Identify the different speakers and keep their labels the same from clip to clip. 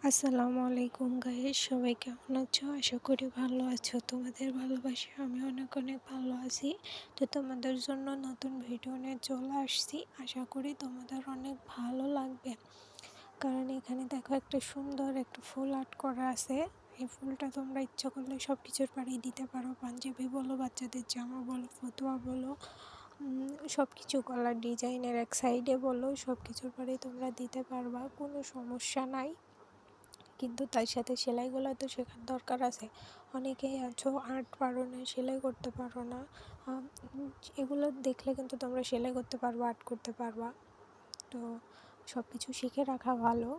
Speaker 1: আসসালামু আলাইকুম গাইস, সবাই কেমন আছো? আশা করি ভালো আছো। তোমাদের ভালোবাসায় আমি অনেক অনেক ভালো আছি। তো তোমাদের জন্য নতুন ভিডিও নিয়ে চলে আসছি। আশা করি তোমাদের অনেক ভালো লাগবে। কারণ এখানে দেখো একটা সুন্দর একটা ফুল আর্ট করা আছে। এই ফুলটা তোমরা ইচ্ছা করলে সব কিছুর পাড়েই দিতে পারো। পাঞ্জাবি বলো, বাচ্চাদের জামা বলো, ফতুয়া বলো, সব কিছু গলার ডিজাইনের এক সাইডে বলো, সব কিছুর পাড়েই তোমরা দিতে পারবা, কোনো সমস্যা নাই। কিন্তু তার সাথে সেলাইগুলো তো শেখার দরকার আছে। অনেকেই আছো আর্ট পারো না, সেলাই করতে পারো না। আম, এগুলো দেখলে কিন্তু তোমরা সেলাই করতে পারবা, আর্ট করতে পারবা। তো সব কিছু শিখে রাখা ভালো,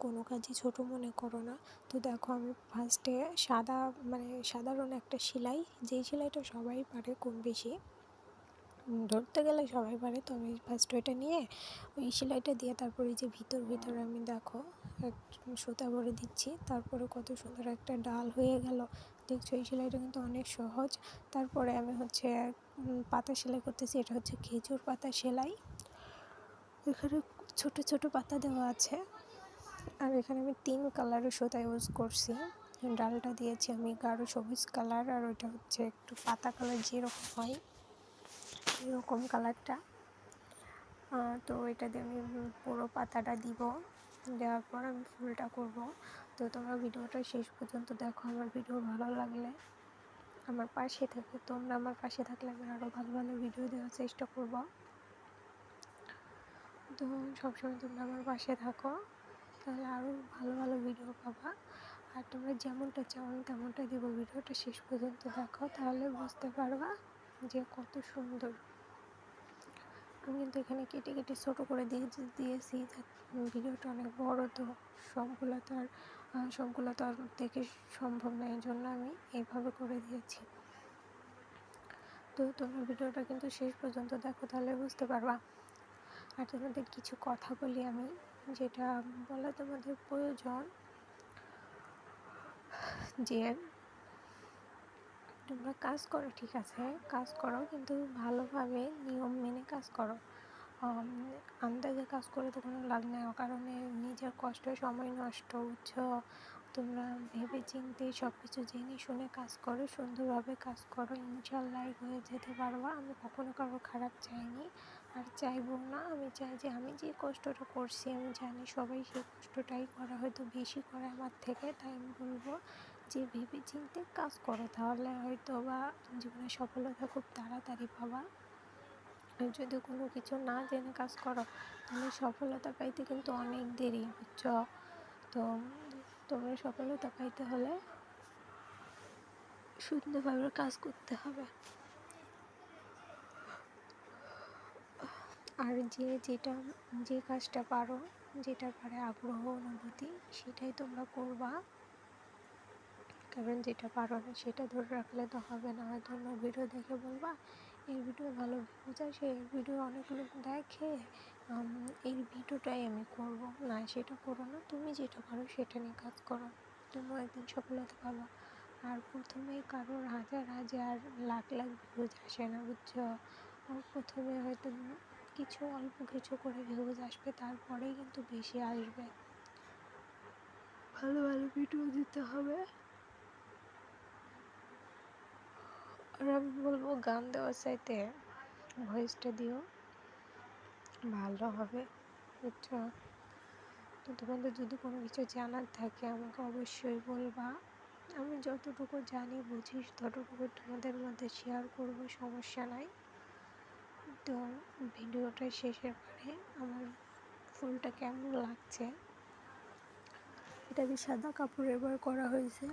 Speaker 1: কোনো কাজই ছোট মনে করো না। তো দেখো আমি ফার্স্টে সাধারণ একটা সেলাই, যেই সেলাইটা সবাই পারে কম বেশি, ধরতে গেলে সবাই পারে। তো আমি ফার্স্ট ওইটা নিয়ে ওই সেলাইটা দিয়ে তারপরে যে ভিতর আমি দেখো সুতা ভরে দিচ্ছি। তারপরে কত সুন্দর একটা ডাল হয়ে গেল। দেখছো এই সেলাইটা কিন্তু অনেক সহজ। তারপরে আমি পাতা সেলাই করতেছি। এটা হচ্ছে খেজুর পাতা সেলাই। এখানে ছোট ছোট পাতা দেওয়া আছে। আর এখানে আমি 3 কালারের সুতা ইউজ করছি। ডালটা দিয়েছি আমি গাঢ় সবুজ কালার, আর ওইটা হচ্ছে একটু পাতা কালার যেরকম হয় এরকম কালারটা। তো এটা দিয়ে আমি পুরো পাতাটা দিব। দেওয়ার পর আমি ফুলটা করব। তো তোমরা ভিডিওটা শেষ পর্যন্ত দেখো। আমার ভিডিও ভালো লাগলে আমার পাশে থেকে, তোমরা আমার পাশে থাকলে আমি আরও ভালো ভালো ভিডিও দেওয়ার চেষ্টা করব। তো সবসময় তোমরা আমার পাশে থাকো, তাহলে আরও ভালো ভালো ভিডিও পাবা। আর তোমরা যেমনটা চাও আমি তেমনটা দিব। ভিডিওটা শেষ পর্যন্ত দেখো, তাহলে বুঝতে পারবা যে কত সুন্দর। আমি কিন্তু এখানে কেটে কেটে ছোটো করে দিয়েছি। ভিডিওটা অনেক বড়, তো সবগুলো তো আর দেখে সম্ভব নয়, এই জন্য আমি এইভাবে করে দিয়েছি। তো তোমরা ভিডিওটা কিন্তু শেষ পর্যন্ত দেখো, তাহলে বুঝতে পারবা। আর তোমাদের কিছু কথা বলি আমি, যেটা বলা তোমাদের প্রয়োজন, যে তোমরা কাজ করো, ঠিক আছে কাজ করো, কিন্তু ভালোভাবে নিয়ম মেনে কাজ করো। আন্দাজে কাজ করে তো কোনো লাভ নেই। কারণে নিজের কষ্ট, সময় নষ্ট, বুঝছো? তোমরা ভেবে চিন্তে সব কিছু জেনে শুনে কাজ করো, সুন্দরভাবে কাজ করো, ইনশাল্লাহ হয়ে যেতে পারবা। আমি কখনো কারো খারাপ চাইনি, আর চাইবো না। আমি চাই যে আমি যে কষ্টটা করছি, আমি জানি সবাই সেই কষ্টটাই করে, হয়তো বেশি করে আমার থেকে। তাই আমি বলবো যে ভেবে চিন্তে কাজ করো, তাহলে হয়তো বা জীবনে সফলতা খুব তাড়াতাড়ি পাবা। আর যদি কোনো কিছু না জেনে কাজ করো, তাহলে সফলতা পাইতে কিন্তু অনেক দেরি, বুঝছো? তো তোমরা সফলতা পাইতে হলে সুন্দরভাবে কাজ করতে হবে। আর যে কাজটা পারো, যেটার পরে আগ্রহ অনুভূতি, সেটাই তোমরা করবা। কারণ যেটা পারো না সেটা ধরে রাখলে তো হবে না। হয়তো অন্য ভিডিও দেখে বলবা এই ভিডিও ভালো ভিউজ আসে, এই ভিডিও অনেক লোক দেখে, এই ভিডিওটাই আমি করব না। সেটা করো না, তুমি যেটা পারো সেটা নিয়ে কাজ করো, তুমিও একদিন সফলতা পাবা। আর প্রথমেই কারোর হাজার হাজার লাখ লাখ ভিউজ আসে না, বুঝছো? প্রথমে হয়তো অল্প কিছু করে ভিউজ আসবে, তারপরেই কিন্তু বেশি আসবে। ভালো ভালো ভিডিও দিতে হবে। আর আমি বলবো গান দেওয়ার চাইতে ভয়েসটা দিও, ভালো হবে, বুঝছো? তো তোমাদের যদি কোনো কিছু জানার থাকে আমাকে অবশ্যই বলবা। আমি যতটুকু জানি বুঝি ততটুকু তোমাদের মধ্যে শেয়ার করবো, সমস্যা নাই। তো ভিডিওটা শেষের পরে আমার ফুলটা কেমন লাগছে, এটা আমি সাদা কাপড়ে এবার করা হয়েছে।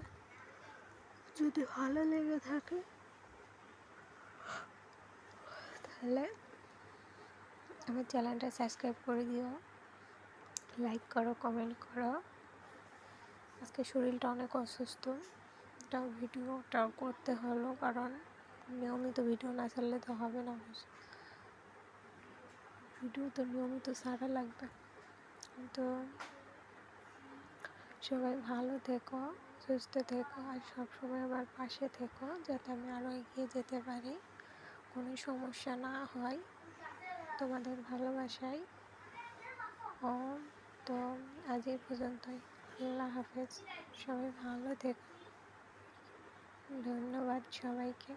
Speaker 1: যদি ভালো লেগে থাকে তাহলে আমার চ্যানেলটা সাবস্ক্রাইব করে দিও, লাইক করো, কমেন্ট করো। আজকে শরীরটা অনেক অসুস্থ, এটাও ভিডিওটা করতে হলো, কারণ নিয়মিত ভিডিও না ছাড়লে তো হবে না। ভিডিও তো নিয়মিত ছাড়া লাগবে। তো সবাই ভালো থেকো, সুস্থ থেকো, আর সবসময় আমার পাশে থেকো, যাতে আমি আরও এগিয়ে যেতে পারি, কোনো সমস্যা না হয়। তোমাদের ভালোবাসায়। তো আজ এই পর্যন্তই। আল্লাহ হাফেজ, সবাই ভালো থেকো। ধন্যবাদ সবাইকে।